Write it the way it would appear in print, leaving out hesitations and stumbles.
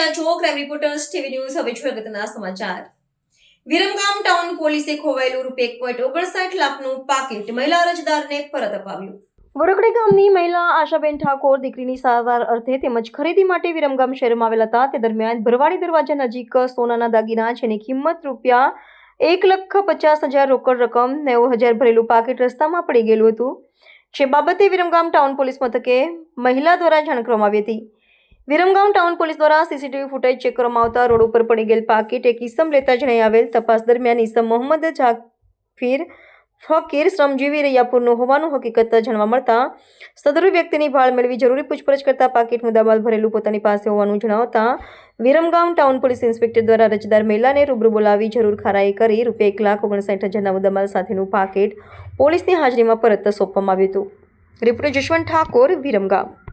રહ્યા છો crime reporters TV news. હવે જોઈએ અગત્યના સમાચાર. વિરમગામ ટાઉન પોલીસે ખોવાયેલું ₹1.59 લાખનું પાકીટ મહિલા અરજદારને પરત અપાવ્યું. વરખડી ગામની મહિલા આશાબેન ઠાકોર દીકરીની સારવાર અર્થે તેમજ ખરીદી માટે વિરમગામ શહેરમાં આવેલા હતા. તે દરમિયાન ભરવાડી દરવાજા નજીક સોનાના દાગીના જેની કિંમત ₹1,50,000 રોકડ રકમ 90,000 ભરેલું પાકીટ રસ્તામાં પડી ગયેલું હતું. જે બાબતે વિરમગામ ટાઉન પોલીસ મથકે મહિલા દ્વારા જાણ કરવામાં આવી હતી. વિરમગામ ટાઉન પોલીસ દ્વારા સીસીટીવી ફૂટેજ ચેક કરવામાં આવતા રોડ ઉપર પડી ગયેલ પાકીટ એક ઈસમ લેતા જણાઈ આવેલ. તપાસ દરમિયાન ઈસમ મોહમ્મદ જાફીર ફકીર શ્રમજીવી રૈયાપુરનું હોવાનું હકીકત જાણવા મળતા સદરુ વ્યક્તિની ભાળ મેળવી જરૂરી પૂછપરછ કરતા પાકીટ મુદ્દામાલ ભરેલું પોતાની પાસે હોવાનું જણાવતા વિરમગામ ટાઉન પોલીસ ઇન્સ્પેક્ટર દ્વારા અરજદાર મહિલાને રૂબરૂ બોલાવી જરૂર ખારાઈ કરી ₹1,59,000 મુદ્દામાલ સાથેનું પાકીટ પોલીસની હાજરીમાં પરત સોંપવામાં આવ્યું હતું. રિપોર્ટર જશવંત ઠાકોર, વિરમગામ.